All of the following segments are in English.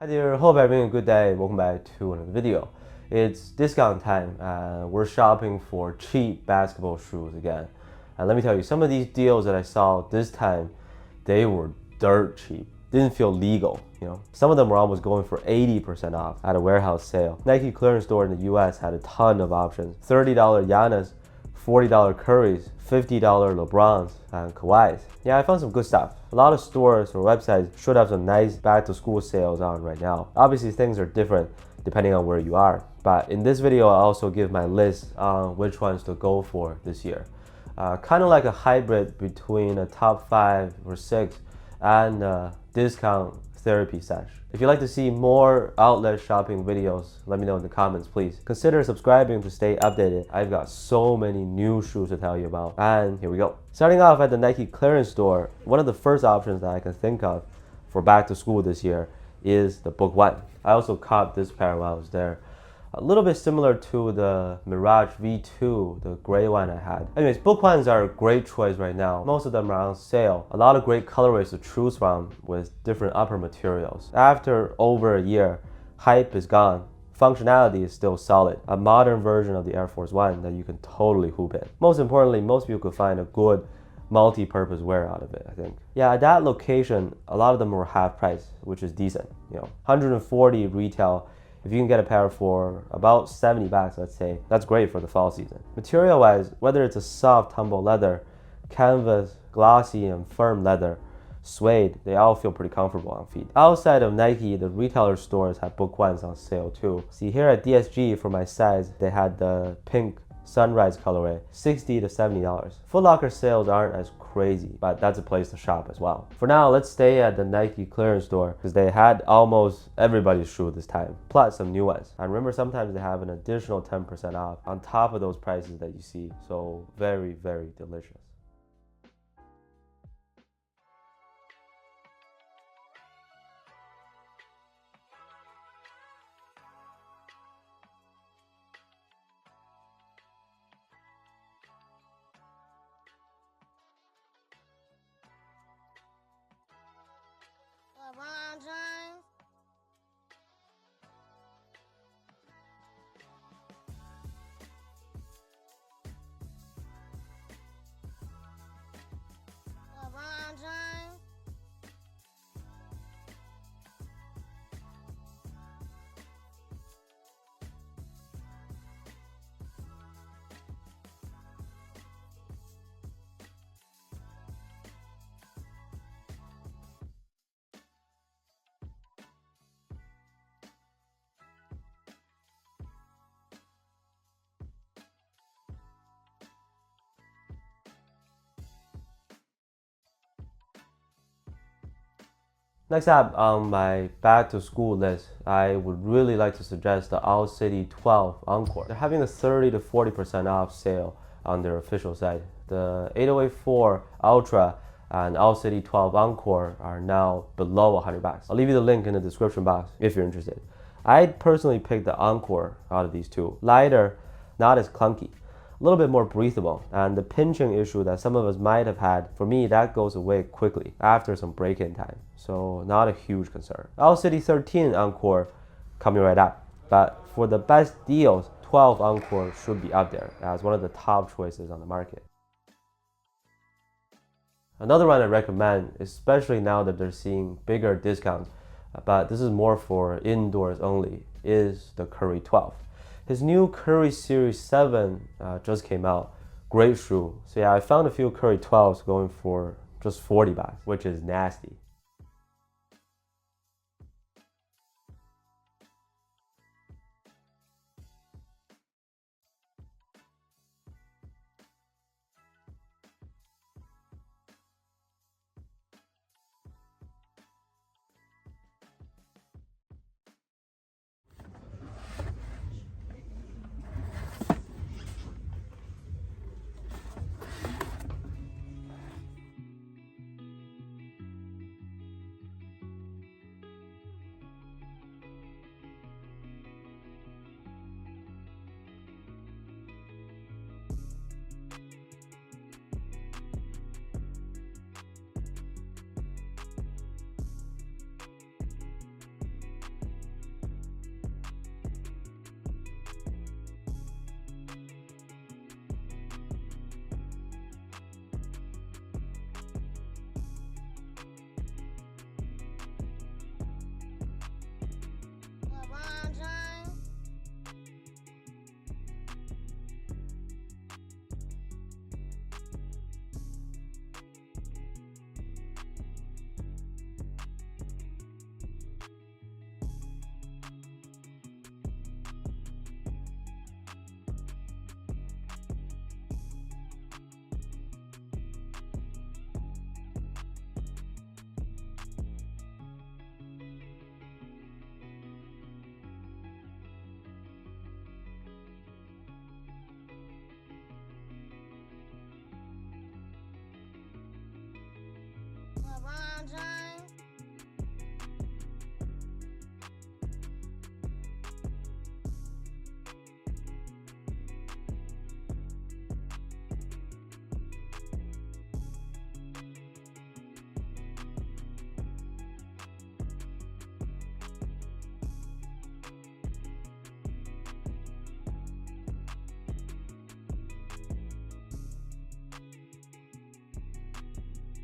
Hi there, hope you're having a good day. Welcome back to another video. It's discount time. We're shopping for cheap basketball shoes again. And let me tell you, some of these deals that I saw this time, they were dirt cheap. Didn't feel legal, Some of them were almost going for 80% off at a warehouse sale. Nike clearance store in the US had a ton of options. $30 Giannis, $40 Currys, $50 LeBrons, and Kawhis. Yeah, I found some good stuff. A lot of stores or websites should have some nice back to school sales on right now. Obviously things are different depending on where you are. But in this video, I'll also give my list on which ones to go for this year. Kind of like a hybrid between a top 5 or 6 and a discount therapy sesh. If you'd like to see more outlet shopping videos, let me know in the comments, please. Consider subscribing to stay updated. I've got so many new shoes to tell you about. And here we go. Starting off at the Nike clearance store, one of the first options that I can think of for back to school this year is the Book 1. I also caught this pair while I was there. A little bit similar to the Mirage V2, the gray one I had. Anyways, Book 1s are a great choice right now. Most of them are on sale. A lot of great colorways to choose from with different upper materials. After over a year, hype is gone. Functionality is still solid. A modern version of the Air Force One that you can totally hoop in. Most importantly, most people could find a good multi-purpose wear out of it, I think. Yeah, at that location, a lot of them were half price, which is decent. 140 retail. If you can get a pair for about 70 bucks, let's say, that's great for the fall season. Material-wise, whether it's a soft tumble leather, canvas, glossy and firm leather, suede, they all feel pretty comfortable on feet. Outside of Nike, the retailer stores have Book 1s on sale too. See, here at DSG, for my size, they had the pink sunrise colorway, $60 to $70. Footlocker sales aren't as crazy, but that's a place to shop as well. For now, let's stay at the Nike clearance store because they had almost everybody's shoe this time, plus some new ones. And remember, sometimes they have an additional 10% off on top of those prices that you see. So very, very delicious. LeBron James. LeBron James. Next up on my back to school list, I would really like to suggest the All City 12 Encore. They're having a 30 to 40% off sale on their official site. The 8084 Ultra and All City 12 Encore are now below 100 bucks. I'll leave you the link in the description box if you're interested. I'd personally pick the Encore out of these two. Lighter, not as clunky. A little bit more breathable, and the pinching issue that some of us might have had, for me, that goes away quickly after some break-in time, so not a huge concern. All City 13 Encore coming right up, but for the best deals, 12 Encore should be up there as one of the top choices on the market. Another one I recommend, especially now that they're seeing bigger discounts, but this is more for indoors only, is the Curry 12. His new Curry Series 7 just came out. Great shoe. So yeah, I found a few Curry 12s going for just 40 bucks, which is nasty.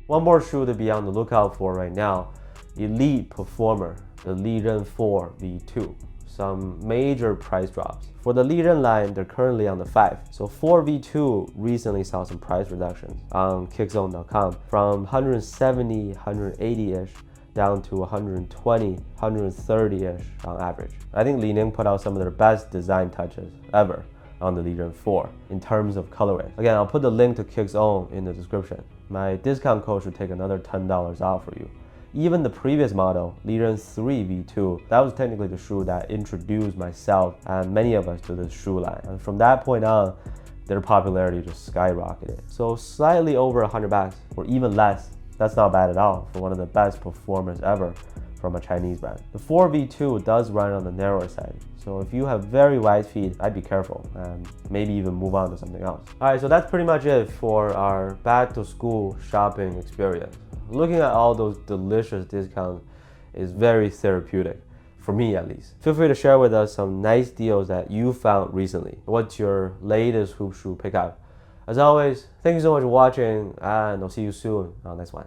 One more shoe to be on the lookout for right now, elite performer, the Liren 4 V2. Some major price drops. For the Liren line, they're currently on the 5. So 4 V2 recently saw some price reductions on kickzone.com from 170, 180-ish down to 120, 130-ish on average. I think Li-Ning put out some of their best design touches ever on the Liren 4 in terms of colorway. Again, I'll put the link to Kickzone in the description. My discount code should take another $10 off for you. Even the previous model, Liren 3 V2, that was technically the shoe that introduced myself and many of us to this shoe line. And from that point on, their popularity just skyrocketed. So slightly over 100 bucks, or even less, that's not bad at all for one of the best performers ever from a Chinese brand. The 4 V2 does run on the narrower side, so if you have very wide feet, I'd be careful and maybe even move on to something else. Alright, so that's pretty much it for our back to school shopping experience. Looking at all those delicious discounts is very therapeutic, for me at least. Feel free to share with us some nice deals that you found recently. What's your latest hoop shoe pickup? As always, thank you so much for watching, and I'll see you soon on the next one.